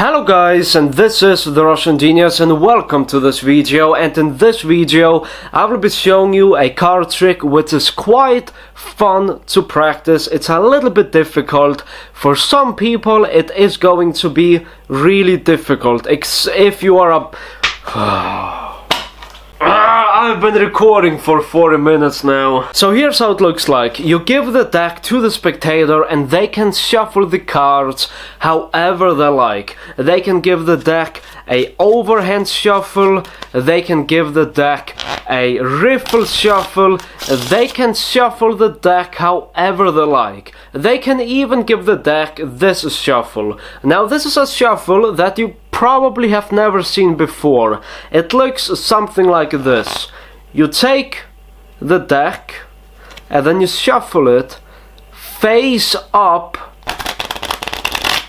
Hello guys, and this is the Russian Genius, and welcome to this video. And in this video I will be showing you a card trick which is quite fun to practice. It's a little bit difficult. For some people it is going to be really difficult. If you are a I've been recording for 40 minutes now. So here's how it looks like. You give the deck to the spectator and they can shuffle the cards however they like. They can give the deck a overhand shuffle, they can give the deck a riffle shuffle, they can shuffle the deck however they like. They can even give the deck this shuffle. Now this is a shuffle that you probably have never seen before. It looks something like this. You take the deck and then you shuffle it face up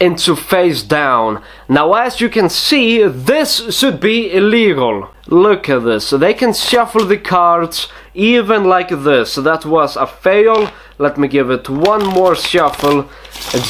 into face down. Now as you can see, this should be illegal. Look at this. They can shuffle the cards even like this. That was a fail. Let me give it one more shuffle,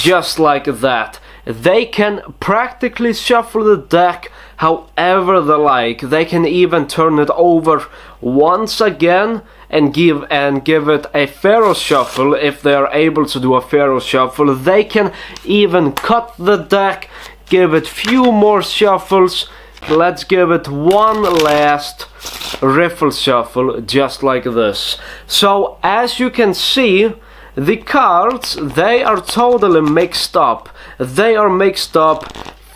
just like that. They can practically shuffle the deck however they like. They can even turn it over once again and give it a pharaoh shuffle if they are able to do a pharaoh shuffle. They can even cut the deck, give it few more shuffles. Let's give it one last riffle shuffle, just like this. So as you can see, the cards, they are totally mixed up. They are mixed up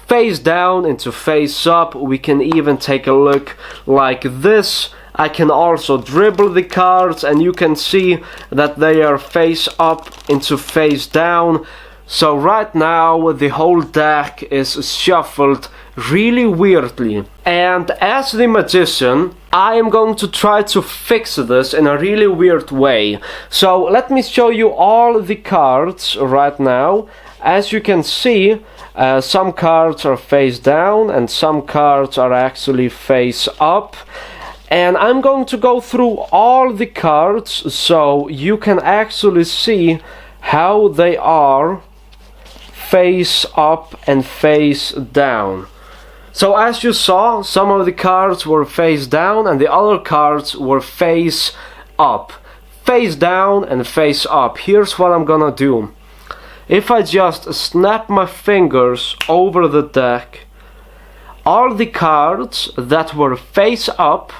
face down into face up. We can even take a look like this. I can also dribble the cards and you can see that they are face up into face down. So right now the whole deck is shuffled really weirdly. And as the magician, I am going to try to fix this in a really weird way. So let me show you all the cards right now. As you can see, some cards are face down and some cards are actually face up. And I'm going to go through all the cards so you can actually see how they are face up and face down. So as you saw, some of the cards were face down and the other cards were face up. Face down and face up. Here's what I'm gonna do. If I just snap my fingers over the deck, all the cards that were face up,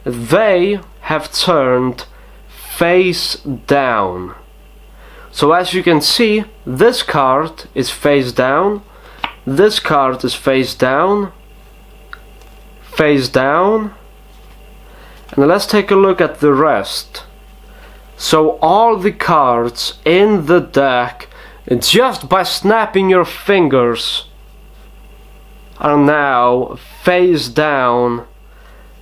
they have turned face down. So as you can see, this card is face down, this card is face down, and let's take a look at the rest. So all the cards in the deck, just by snapping your fingers, are now face down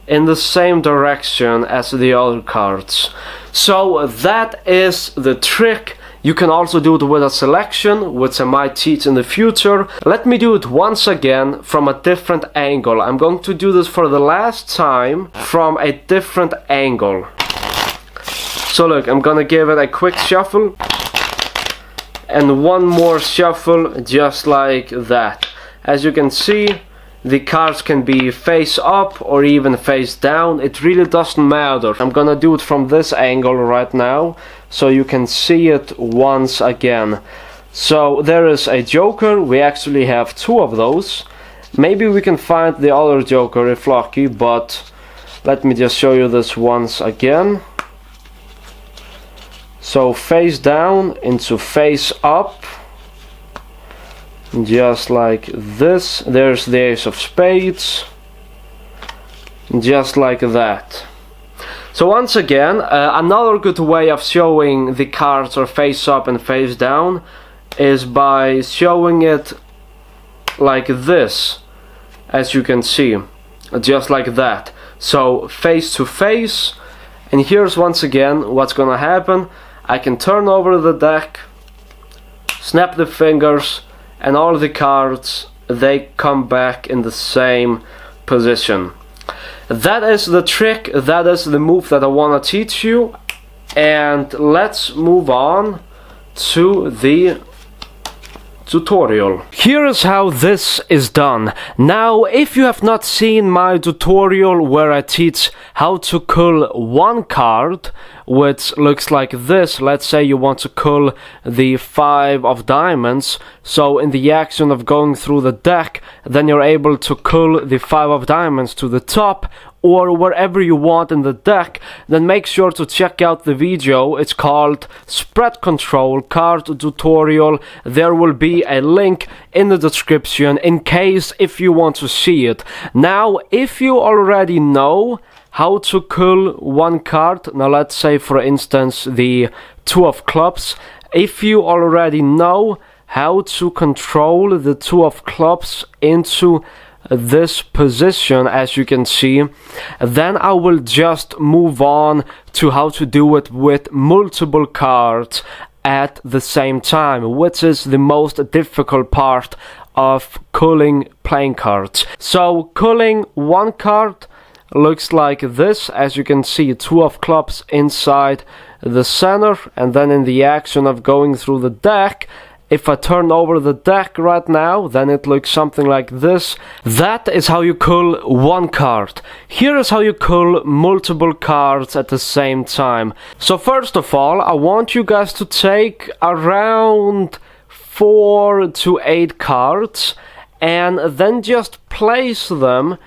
in the same direction as the other cards. So that is the trick. You can also do it with a selection, which I might teach in the future. Let me do it once again from a different angle. I'm going to do this for the last time from a different angle. So look, I'm gonna give it a quick shuffle and one more shuffle, just like that. As you can see, the cards can be face up or even face down. It really doesn't matter. I'm gonna do it from this angle right now so you can see it once again. So there is a joker. We actually have two of those. Maybe we can find the other joker if lucky, but let me just show you this once again. So face down into face up, just like this. There's the ace of spades, just like that. So once again, another good way of showing the cards are face up and face down is by showing it like this, as you can see, just like that. So face to face, and here's once again what's gonna happen. I can turn over the deck, snap the fingers, and all the cards, they come back in the same position. That is the trick, that is the move that I want to teach you. And let's move on to the tutorial. Here is how this is done. Now, if you have not seen my tutorial where I teach how to cull one card, which looks like this, let's say you want to cull the 5 of diamonds, so in the action of going through the deck, then you're able to cull the 5 of diamonds to the top, or wherever you want in the deck, then make sure to check out the video. It's called Spread Control Card Tutorial. There will be a link in the description in case if you want to see it. Now, if you already know how to cull one card, now let's say for instance the 2 of clubs, if you already know how to control the 2 of clubs into this position, as you can see, then I will just move on to how to do it with multiple cards at the same time, which is the most difficult part of culling playing cards. So culling one card looks like this. As you can see, 2 of clubs inside the center, and then in the action of going through the deck, if I turn over the deck right now, then it looks something like this. That is how you cull one card. Here is how you cull multiple cards at the same time. So first of all, I want you guys to take around 4 to 8 cards and then just place them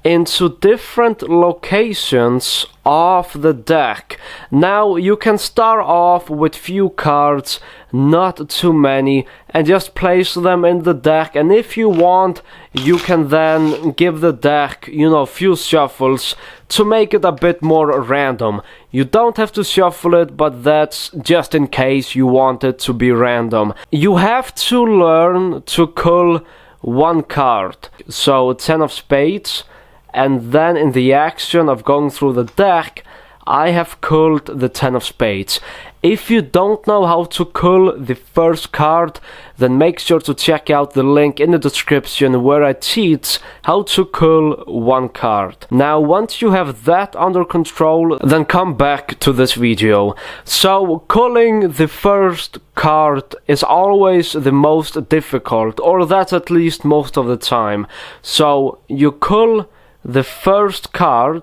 into different locations of the deck. Now you can start off with few cards, not too many, and just place them in the deck, and if you want you can then give the deck, you know, few shuffles to make it a bit more random. You don't have to shuffle it, but that's just in case you want it to be random. You have to learn to cull one card, so 10 of spades, and then in the action of going through the deck, I have culled the 10 of spades. If you don't know how to cull the first card, then make sure to check out the link in the description where I teach how to cull one card. Now, once you have that under control, then come back to this video. So, culling the first card is always the most difficult, or that's at least most of the time. So, you cull the first card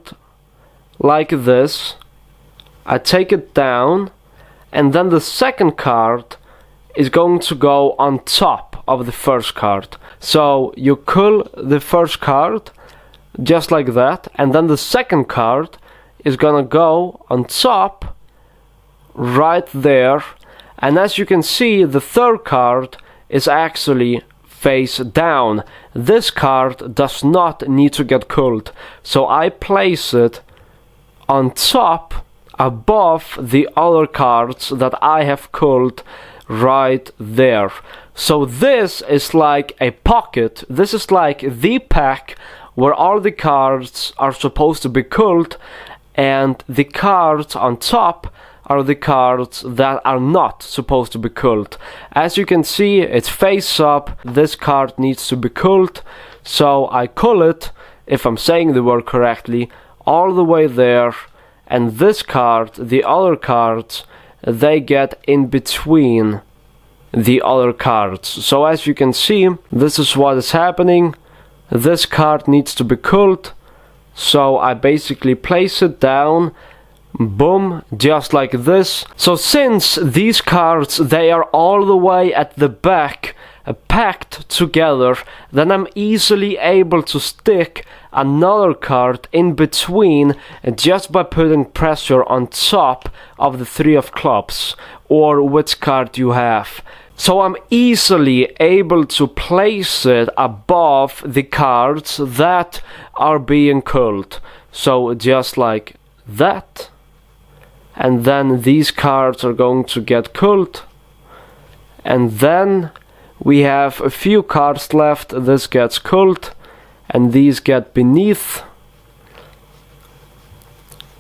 like this, I take it down, and then the second card is going to go on top of the first card. So you cull the first card just like that, and then the second card is gonna go on top right there, and as you can see, the third card is actually face down. This card does not need to get culled, so I place it on top above the other cards that I have culled right there. So this is like a pocket, this is like the pack where all the cards are supposed to be culled, and the cards on top are the cards that are not supposed to be culled. As you can see, it's face up, this card needs to be culled, so I cull it, if I'm saying the word correctly, all the way there, and this card, the other cards, they get in between the other cards. So as you can see, this is what is happening. This card needs to be culled, so I basically place it down, boom, just like this. So since these cards, they are all the way at the back, packed together, then I'm easily able to stick another card in between just by putting pressure on top of the 3 of clubs, or which card you have. So I'm easily able to place it above the cards that are being culled. So just like that. And then these cards are going to get culled. And then we have a few cards left. This gets culled. And these get beneath.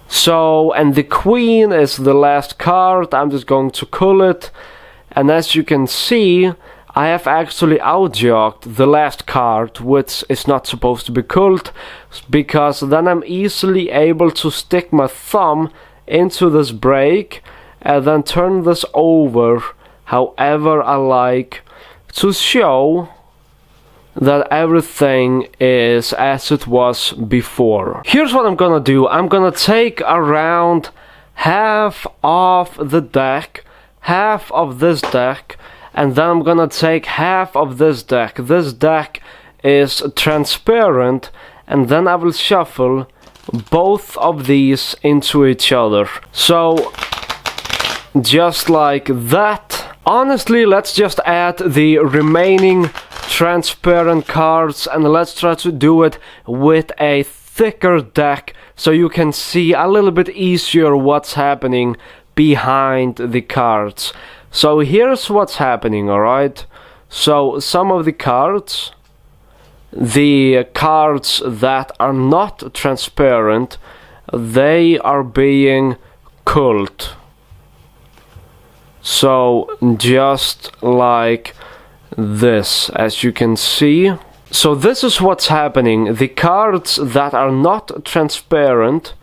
So, and the queen is the last card. I'm just going to cull it. And as you can see, I have actually outjogged the last card, which is not supposed to be culled, because then I'm easily able to stick my thumb into this break and then turn this over however I like. to show that everything is as it was before. Here's what I'm gonna do. I'm gonna take around half of the deck, half of this deck, and then I'm gonna take half of this deck. This deck is transparent, and then I will shuffle both of these into each other. So just like that. Honestly, let's just add the remaining transparent cards, and let's try to do it with a thicker deck so you can see a little bit easier what's happening behind the cards. So here's what's happening, alright? So some of the cards that are not transparent, they are being culled. So just like this, as you can see. So this is what's happening. The cards that are not transparent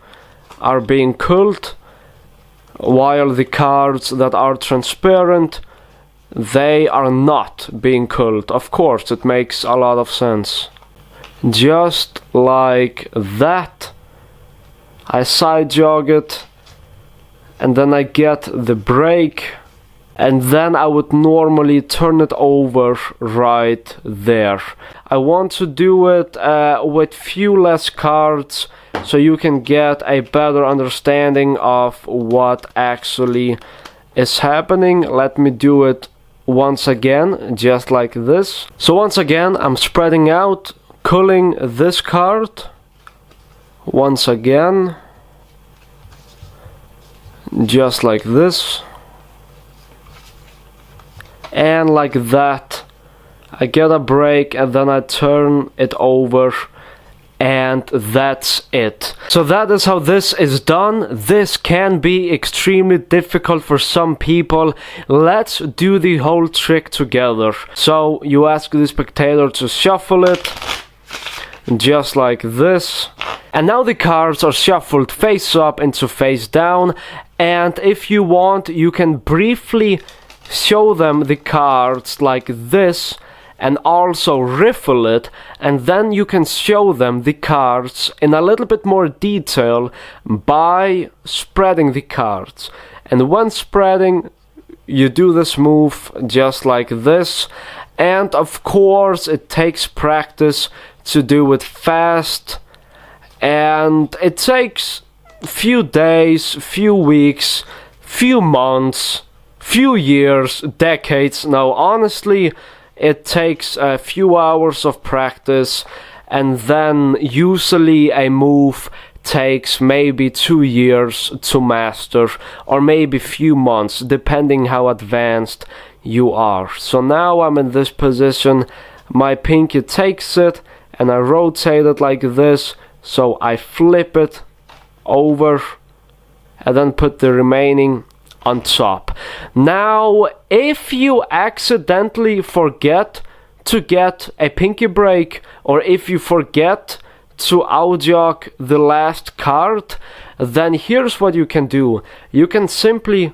are being culled, while the cards that are transparent, they are not being culled. Of course, it makes a lot of sense. Just like that. I side jog it, and then I get the break, and then I would normally turn it over right there. I want to do it with few less cards so you can get a better understanding of what actually is happening. Let me do it once again, just like this. So once again, I'm spreading out, culling this card. Once again, just like this. And like that, I get a break, and then I turn it over, and that's it. So that is how this is done. This can be extremely difficult for some people. Let's do the whole trick together. So you ask the spectator to shuffle it, just like this. And now the cards are shuffled face up into face down, and if you want, you can briefly show them the cards like this and also riffle it, and then you can show them the cards in a little bit more detail by spreading the cards. And when spreading, you do this move just like this, and of course it takes practice to do it fast, and it takes few days, few weeks, few months, few years, decades. Now honestly, it takes a few hours of practice, and then usually a move takes maybe 2 years to master, or maybe few months, depending how advanced you are. So now I'm in this position, my pinky takes it, and I rotate it like this, so I flip it over, and then put the remaining on top. Now, if you accidentally forget to get a pinky break, or if you forget to outjog the last card, then here's what you can do. You can simply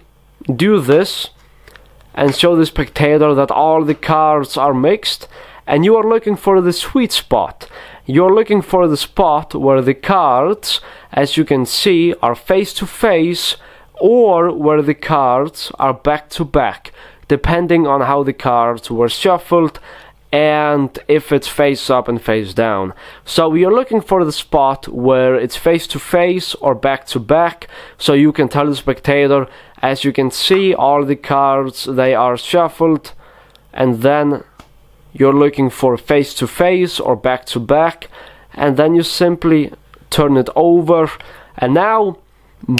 do this and show the spectator that all the cards are mixed, and you are looking for the sweet spot. You're looking for the spot where the cards, as you can see, are face to face, or where the cards are back to back, depending on how the cards were shuffled and if it's face up and face down. So you're looking for the spot where it's face to face or back to back, so you can tell the spectator, as you can see, all the cards, they are shuffled, and then you're looking for face to face or back to back, and then you simply turn it over, and now,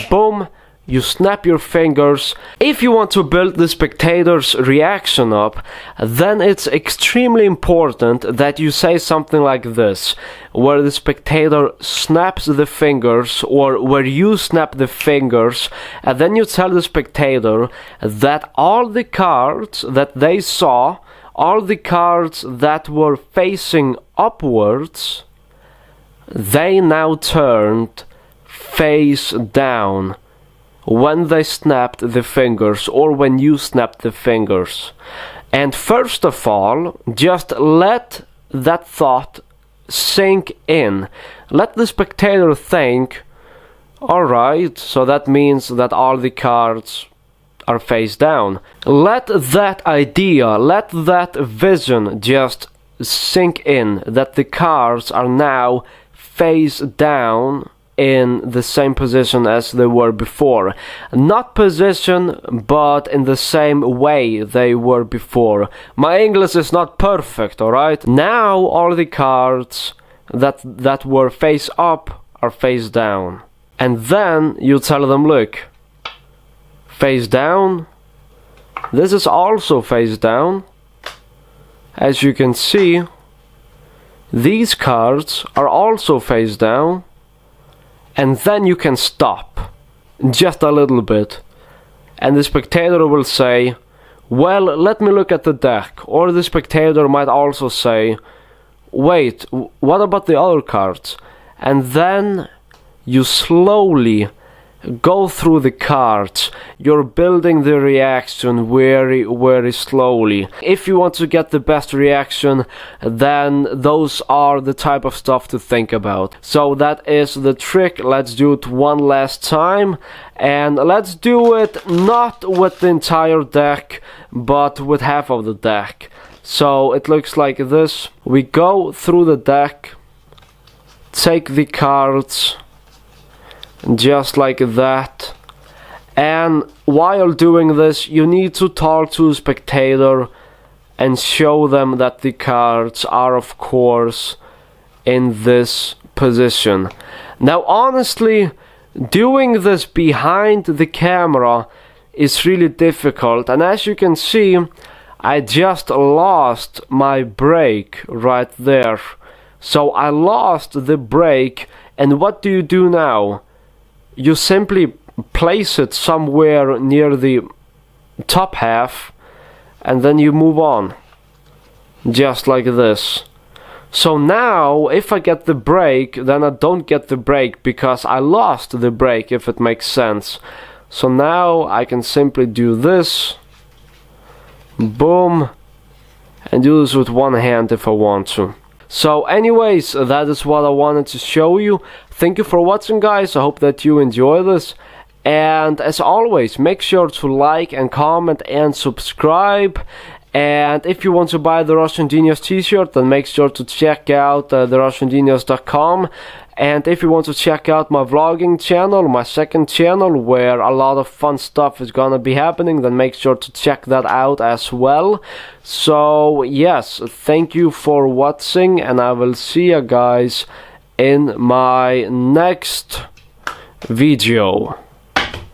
boom, you snap your fingers. If you want to build the spectator's reaction up, then it's extremely important that you say something like this, where the spectator snaps the fingers, or where you snap the fingers, and then you tell the spectator that all the cards that they saw, all the cards that were facing upwards, they now turned face down when they snapped the fingers, or when you snapped the fingers. And first of all, just let that thought sink in. Let the spectator think, alright, so that means that all the cards are face down. Let that idea, let that vision just sink in, that the cards are now face down in the same position as they were before. Not position, but in the same way they were before. My English is not perfect, alright? Now all the cards that were face up are face down. And then you tell them, look, face down, this is also face down. As you can see, these cards are also face down. And then you can stop, just a little bit. And the spectator will say, well, let me look at the deck. Or the spectator might also say, wait, what about the other cards? And then you slowly go through the cards. You're building the reaction very, very slowly. If you want to get the best reaction, then those are the type of stuff to think about. So that is the trick. Let's do it one last time. And let's do it not with the entire deck, but with half of the deck. So it looks like this. We go through the deck, take the cards, just like that. And while doing this, you need to talk to the spectator and show them that the cards are, of course, in this position. Now, honestly, doing this behind the camera is really difficult. And as you can see, I just lost my break right there. So I lost the break. And what do you do now? You simply place it somewhere near the top half, and then you move on, just like this. So now, if I get the break, then I don't get the break because I lost the break, if it makes sense. So now I can simply do this, boom, and do this with one hand if I want to. So anyways, that is what I wanted to show you. Thank you for watching, guys. I hope that you enjoy this. And as always, make sure to like and comment and subscribe. And if you want to buy the Russian Genius t-shirt, then make sure to check out therussiangenius.com. And if you want to check out my vlogging channel, my second channel, where a lot of fun stuff is gonna be happening, then make sure to check that out as well. So yes, thank you for watching, and I will see you guys in my next video.